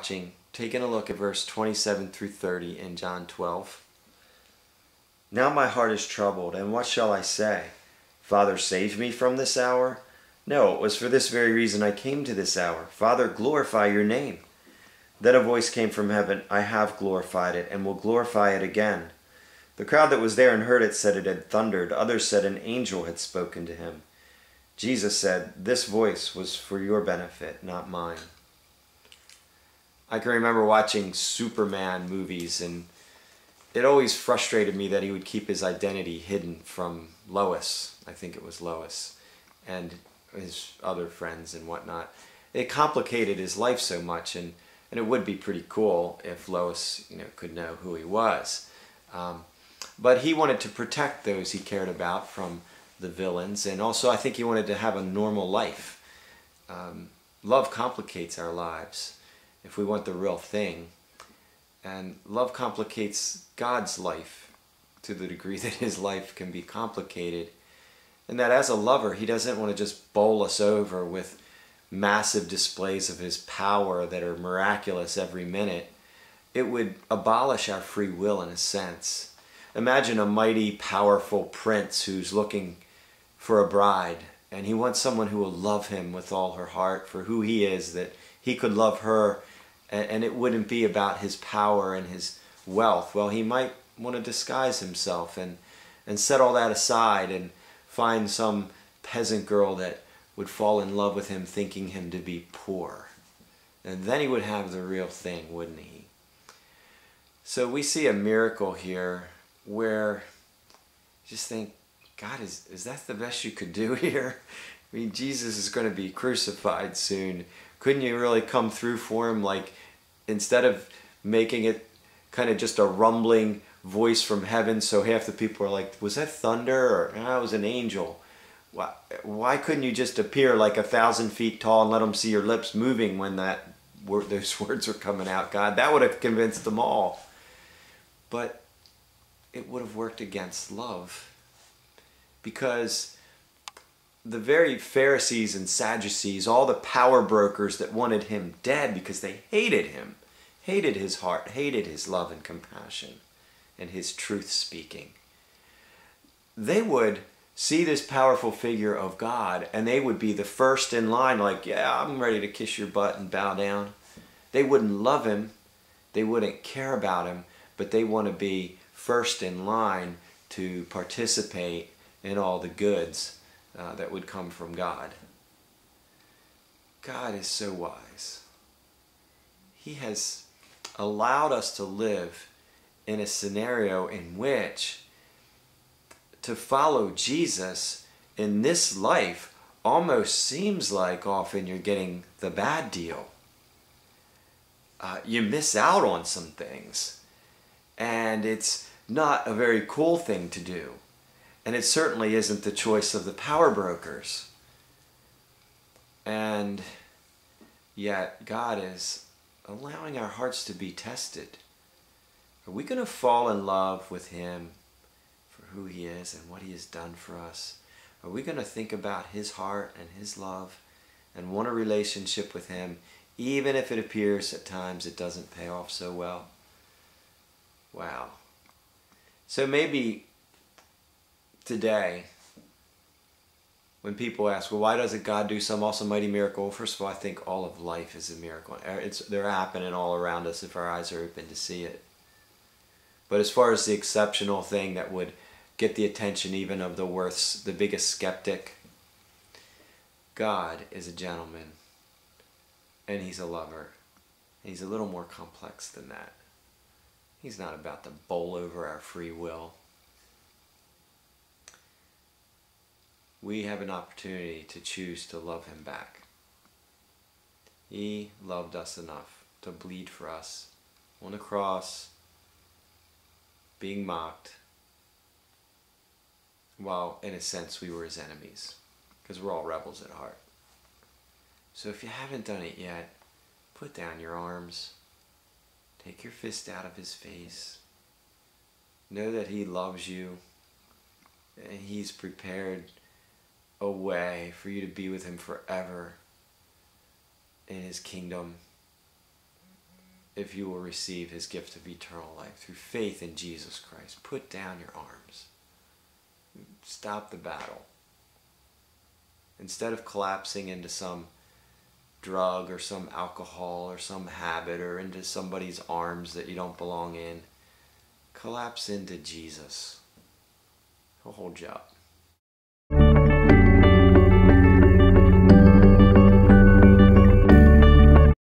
watching, taking a look at verse 27 through 30 in John 12. Now my heart is troubled, and what shall I say? Father, save me from this hour? No, it was for this very reason I came to this hour. Father, glorify your name. Then a voice came from heaven, I have glorified it, and will glorify it again. The crowd that was there and heard it said it had thundered. Others said an angel had spoken to him. Jesus said, this voice was for your benefit, not mine. I can remember watching Superman movies, and it always frustrated me that he would keep his identity hidden from Lois. I think it was Lois, and his other friends and whatnot. It complicated his life so much, and it would be pretty cool if Lois, could know who he was. But he wanted to protect those he cared about from the villains, and also I think he wanted to have a normal life. Love complicates our lives if we want the real thing, and love complicates God's life to the degree that his life can be complicated, and that as a lover he doesn't want to just bowl us over with massive displays of his power that are miraculous every minute. It would abolish our free will in a sense. Imagine a mighty, powerful prince who's looking for a bride, and he wants someone who will love him with all her heart for who he is, that he could love her, and it wouldn't be about his power and his wealth. Well, he might want to disguise himself and set all that aside and find some peasant girl that would fall in love with him, thinking him to be poor. And then he would have the real thing, wouldn't he? So we see a miracle here where you just think, God, is that the best you could do here? I mean, Jesus is going to be crucified soon. Couldn't you really come through for him? Like, instead of making it kind of just a rumbling voice from heaven, so half the people are like, was that thunder? Or, no, it was an angel. Why couldn't you just appear like 1,000 feet tall and let them see your lips moving when those words were coming out, God? That would have convinced them all. But it would have worked against love, because the very Pharisees and Sadducees, all the power brokers that wanted him dead because they hated him, hated his heart, hated his love and compassion and his truth speaking, they would see this powerful figure of God and they would be the first in line, like, yeah, I'm ready to kiss your butt and bow down. They wouldn't love him, they wouldn't care about him, but they want to be first in line to participate in all the goods that would come from God. God is so wise. He has allowed us to live in a scenario in which to follow Jesus in this life almost seems like often you're getting the bad deal. You miss out on some things, and it's not a very cool thing to do. And it certainly isn't the choice of the power brokers. And yet God is allowing our hearts to be tested. Are we going to fall in love with him for who he is and what he has done for us? Are we going to think about his heart and his love and want a relationship with him, even if it appears at times it doesn't pay off so well? Wow. So maybe today, when people ask, well, why doesn't God do some awesome mighty miracle? Well, first of all, I think all of life is a miracle. They're happening all around us if our eyes are open to see it. But as far as the exceptional thing that would get the attention even of the biggest skeptic, God is a gentleman, and he's a lover. And he's a little more complex than that. He's not about to bowl over our free will. We have an opportunity to choose to love him back. He loved us enough to bleed for us on the cross, being mocked, while in a sense we were his enemies, because we're all rebels at heart. So if you haven't done it yet, put down your arms, take your fist out of his face, know that he loves you, and he's prepared a way for you to be with him forever in his kingdom. if you will receive his gift of eternal life through faith in Jesus Christ. Put down your arms. Stop the battle. Instead of collapsing into some drug or some alcohol or some habit or into somebody's arms that you don't belong in, collapse into Jesus. He'll hold you up.